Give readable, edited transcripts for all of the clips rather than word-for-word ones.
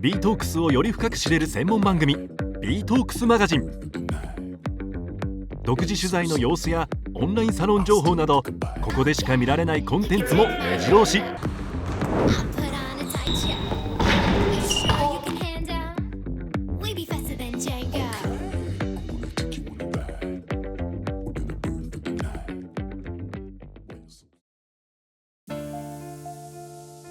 ビートークスをより深く知れる専門番組ビートークスマガジン。独自取材の様子やオンラインサロン情報など、ここでしか見られないコンテンツも目白押し。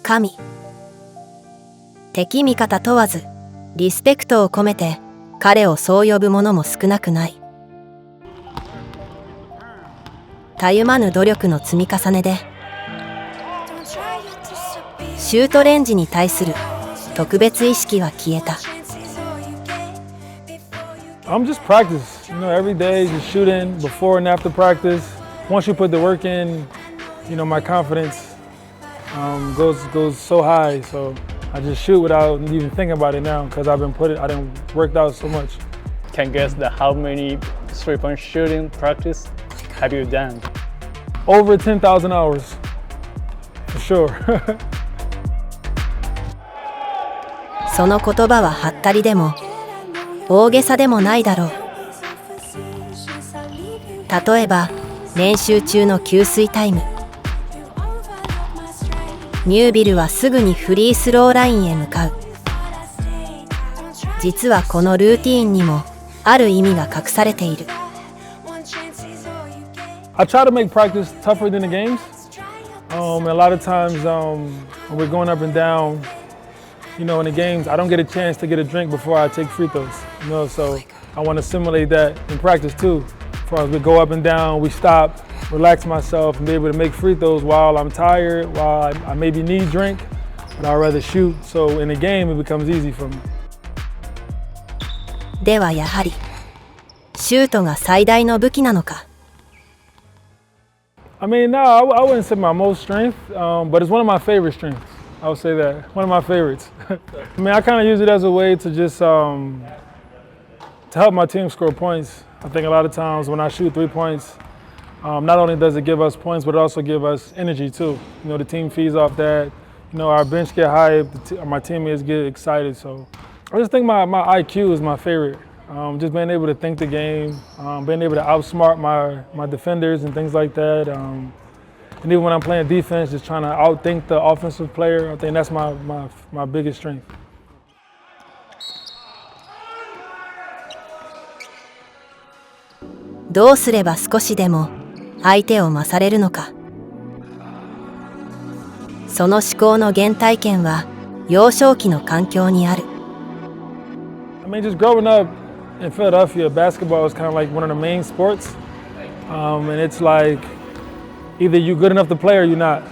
神。敵味方問わずリスペクトを込めて彼をそう呼ぶ者も少なくない。たゆまぬ努力の積み重ねでシュートレンジに対する特別意識は消えた。I'm just practice. Every day just shooting before and after practice. Once you put the work in, my confidence goes so high. So I just shoot without even thinking about it now because I done worked out so much. Can guess how many three-point shooting practice have you done? Over 10,000 hours, for sure. その言葉ははったりでも大げさでもないだろう。例えば練習中の給水タイム、ニュービルはすぐにフリースローラインへ向かう。実はこのルーティーンにもある意味が隠されている。I try to make practice tougher than the games. And a lot of times when we're going up and down, in the games, I don't get a chance to get a drink before I take free throws. So I want to simulate that in practice too. As we go up and down, we stop, relax myself, and be able to make free throws while I'm tired, while I maybe need drink, but I'd rather shoot. So in the game, it becomes easy for me. ではやはりシュートが最大の武器なのか。I mean, no, I wouldn't say my most strength, but it's one of my favorite strengths. I would say that. One of my favorites. I kind of use it as a way to just to help my team score points. I think a lot of times when I shoot 3 points, not only does it give us points, but it also gives us energy too. The team feeds off that. Our bench get hyped, my teammates get excited. So I just think my IQ is my favorite. Just being able to think the game, being able to outsmart my defenders and things like that. And even when I'm playing defense, just trying to outthink the offensive player. I think that's my biggest strength. どうすれば少しでも相手を勝れるのか。その思考の原体験は幼少期の環境にある。Just growing up in Philadelphia, basketball was kind of like one of the main sports. And it's like either you're good enough to play or you're not.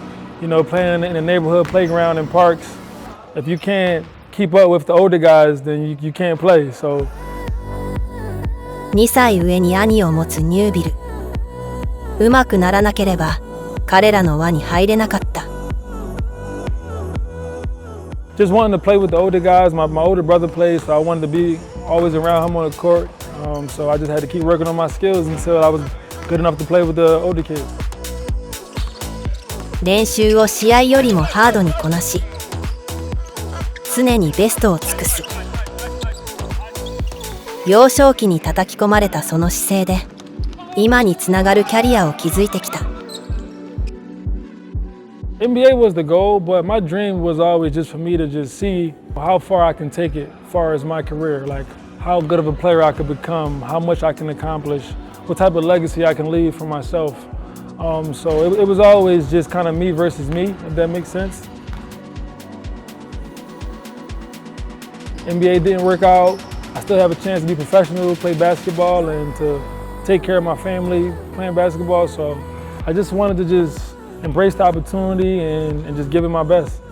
Playing in the neighborhood playground and parks. If you can't keep up with the older guys, then you can't play. So 2歳上に兄を持つニュービル。うまくならなければ彼らの輪に入れなかった。Just wanting to play with the older guys. My older brother plays, so I wanted to be always around him on the court. So I just had to keep working on my skills until I was good enough to play with the older kids. 練習を試合よりもハードにこなし、常にベストを尽くす。幼少期に叩き込まれたその姿勢で今につながるキャリアを築いてきた。NBA was the goal, but my dream was always just for me to just see how far I can take it as far as my career, like how good of a player I could become, how much I can accomplish, what type of legacy I can leave for myself. So it was always just kind of me versus me, if that makes sense. NBA didn't work out. I still have a chance to be professional, play basketball, and to take care of my family playing basketball. So I just wanted to just embrace the opportunity and just give it my best.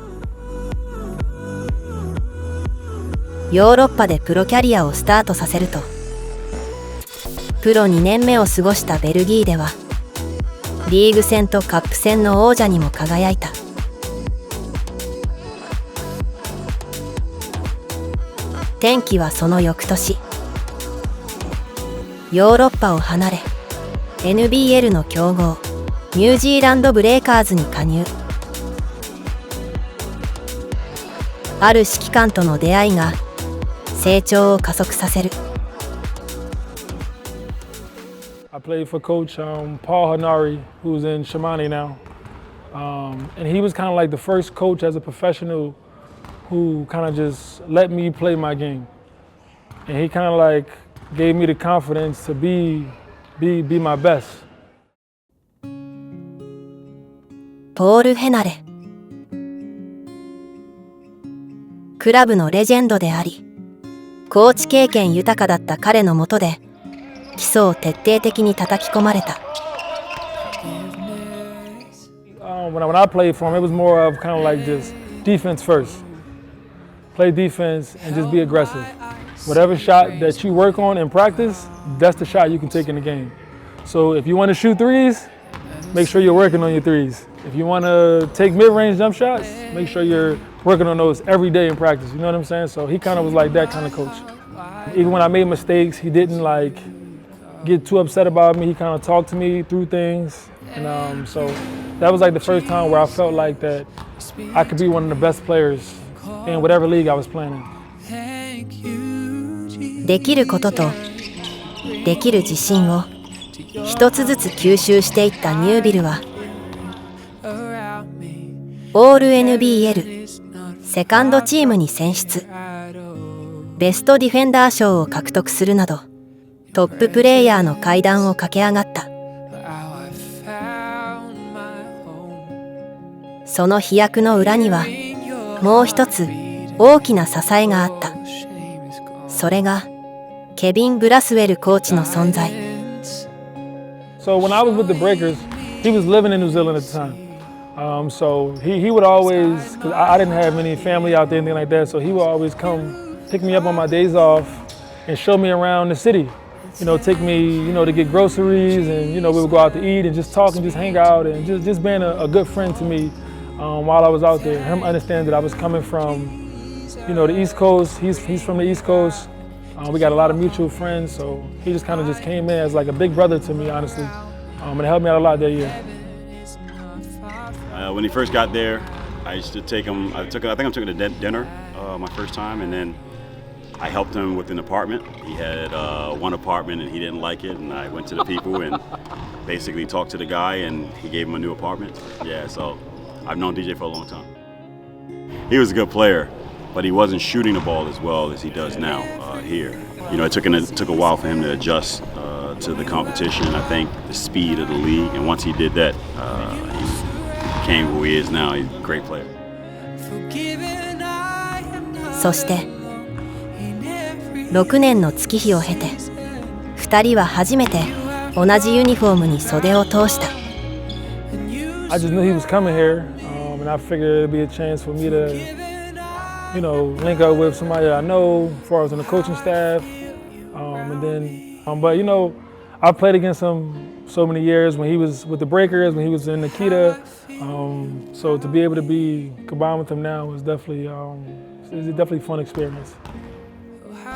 ヨーロッパでプロキャリアをスタートさせると、プロ2年目を過ごしたベルギーでは、リーグ戦とカップ戦の王者にも輝いた。転機はその翌年、ヨーロッパを離れ NBL の強豪ニュージーランドブレイカーズに加入。ある指揮官との出会いが成長を加速させる。I played for Coach Paul Hanari, who's in Shimane now. And he was kind of like the first coach as a professional who kind of just let me play my game. And he kind of like gave me the confidence to be my best. ポール・ヘナレ。クラブのレジェンドであり、コーチ経験豊かだった彼の下で、基礎を徹底的に叩き込まれた。When I played for him, it was more of kind of like just defense first. Play defense and just be aggressive. Whatever shot that you work on in practice, that's the shot you can take in the game. So if you want to shoot threes, make sure you're working on your threes. If you want to take mid-range jump shots, make sure you're working on those every day in practice. You know what I'm saying? So he kind of was like that kind of coach. Even when I made mistakes, he didn't like get too upset about me. He kind of talked to me through things. And so that was like the first time where I felt like that I could be one of the best players in whatever league I was playing in. できることとできる自信を一つずつ吸収していったニュービルはオール NBL セカンドチームに選出、ベストディフェンダー賞を獲得するなどトッププレイヤーの階段を駆け上がった。その飛躍の裏にはもう一つ大きな支えがあった。それがケビン・ブラスウェルコーチの存在。So when I was with the Breakers, he was living in New Zealand at the time. So he would always, because I didn't have any family out there, anything like that, so he would always come pick me up on my days off and show me around the city. You know, take me, you know, to get groceries, and you know, we would go out to eat and just talk and just hang out and just being a good friend to me while I was out there. Him understand that I was coming from, you know, the East Coast. He's from the East Coast. We got a lot of mutual friends, so he just kind of just came in as like a big brother to me, honestly, and it helped me out a lot that year. When he first got there, I used to take him. I think I took him to dinner my first time, and then I helped him with an apartment. He had one apartment and he didn't like it, and I went to the people and basically talked to the guy, and he gave him a new apartment. Yeah, so I've known DJ for a long time. He was a good player, but he wasn't shooting the ball as well as he does now here. You know, it took a while for him to adjust to the competition. I think the speed of the league, and once he did that, he became who he is now. He's a great player. そして6年の月日を経て2人は初めて同じユニフォームに袖を通した。I just knew he was coming here, and I figured it'd be a chance for me to, you know, link up with somebody that I know as far as on the coaching staff, and then, but you know, I played against him so many years when he was with the Breakers, when he was in Nikita, so to be able to be combined with him now is definitely, it's a definitely fun experience.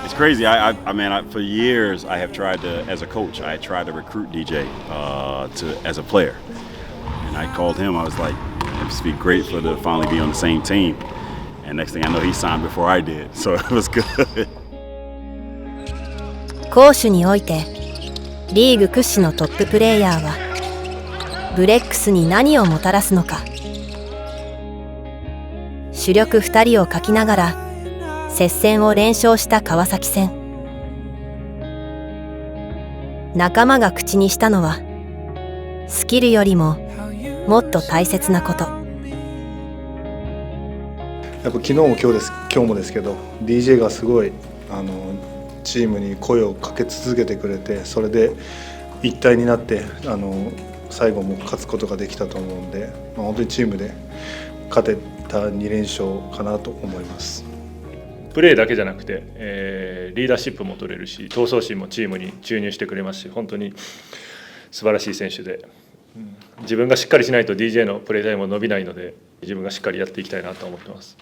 It's crazy. I mean, for years I have tried to, as a coach, I tried to recruit DJ as a player, and I called him. I was like, it would be great to finally be on the same team. And next thing I know, he signed before I did, so it was good. 攻守においてリーグ屈指のトッププレーヤーはブレックスに何をもたらすのか。主力2人を欠きながら接戦を連勝した川崎戦。仲間が口にしたのはスキルよりももっと大切なこと。やっぱ昨日も今日もですけど DJ がすごいチームに声をかけ続けてくれて、それで一体になって最後も勝つことができたと思うんで、本当にチームで勝てた2連勝かなと思います。プレーだけじゃなくて、リーダーシップも取れるし、闘争心もチームに注入してくれますし、本当に素晴らしい選手で、自分がしっかりしないと DJ のプレータイムも伸びないので、自分がしっかりやっていきたいなと思ってます。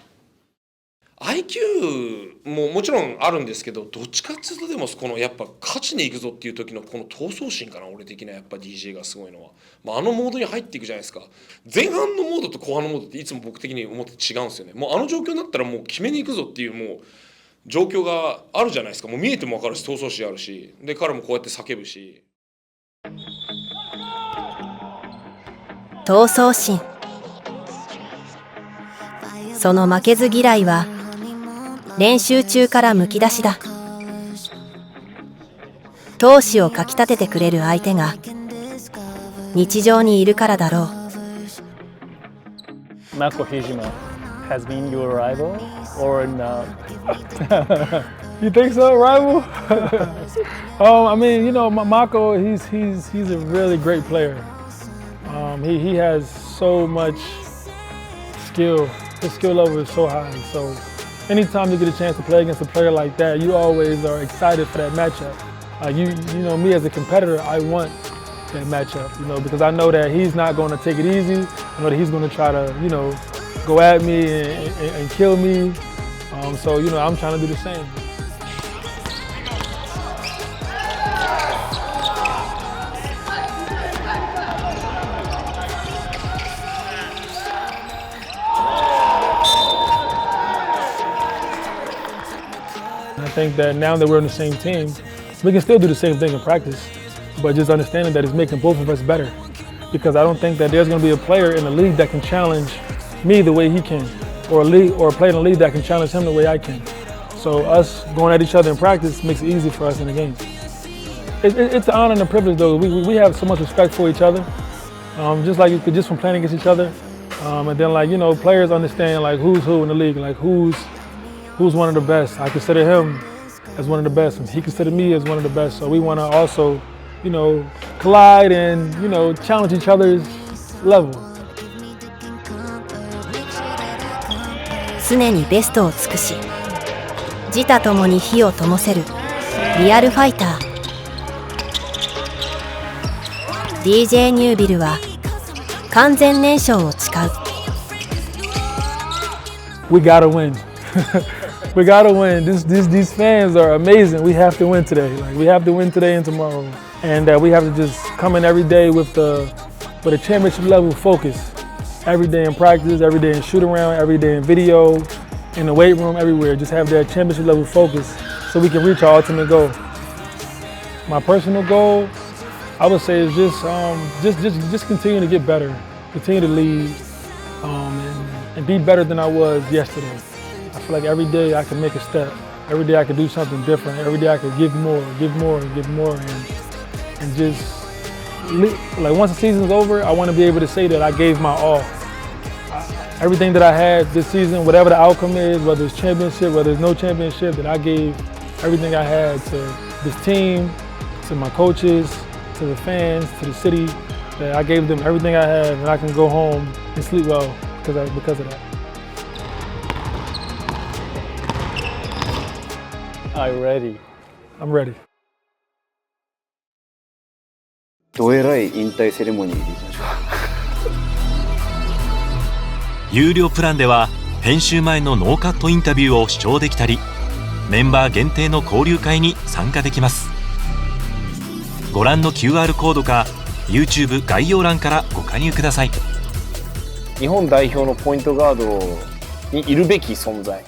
IQ ももちろんあるんですけど、どっちかっていうとでもこのやっぱ勝ちに行くぞっていう時のこの闘争心かな、俺的なやっぱ DJ がすごいのは、あのモードに入っていくじゃないですか。前半のモードと後半のモードっていつも僕的に思って違うんですよね。もうあの状況になったらもう決めに行くぞっていうもう状況があるじゃないですか。もう見えても分かるし、闘争心あるし、で彼もこうやって叫ぶし。闘争心、その負けず嫌いは練習中からむき出しだ。闘志をかきたててくれる相手が日常にいるからだろう。Mako Hijima has been your rival or not? You think so, rival? I mean, you know, Mako, he's a really great player. He has so much skill. His skill level is so high. So anytime you get a chance to play against a player like that, you always are excited for that matchup. You know, me as a competitor, I want that matchup, you know, because I know that he's not going to take it easy. I know that he's going to try to, you know, go at me and kill me. So, you know, I'm trying to do the same. I think that now that we're on the same team, we can still do the same thing in practice, but just understanding that it's making both of us better. Because I don't think that there's going to be a player in the league that can challenge me the way he can, or a player in the league that can challenge him the way I can. So us going at each other in practice makes it easy for us in the game. It's an honor and a privilege, though. We have so much respect for each other, just like you could just from playing against each other. And then, like, you know, players understand like who's who in the league, like who's one of the best. I consider him as one of the best, and he considered me as one of the best. So we want to also, you know, collide and, you know, challenge each other's level. 常にベストを尽くし、自他ともに火を灯せるリアルファイター。DJ ニュービルは完全燃焼を誓う。We gotta win. We gotta win. These fans are amazing. We have to win today. Like, we have to win today and tomorrow. And we have to just come in every day with a championship level focus. Every day in practice, every day in shoot around, every day in video, in the weight room, everywhere. Just have that championship level focus so we can reach our ultimate goal. My personal goal, I would say, is just continue to get better, continue to lead, and be better than I was yesterday. I feel like every day I can make a step. Every day I can do something different. Every day I can give more, and just, like, once the season's over, I want to be able to say that I gave my all. Everything that I had this season, whatever the outcome is, whether it's championship, whether it's no championship, that I gave everything I had to this team, to my coaches, to the fans, to the city, that I gave them everything I had, and I can go home and sleep well because of that. Are you ready? I'm ready. どえらい引退セレモニーでいきましょう。有料プランでは編集前のノーカットインタビューを視聴できたり、メンバー限定の交流会に参加できます。ご覧の QR コードか YouTube 概要欄からご加入ください。日本代表のポイントガードにいるべき存在。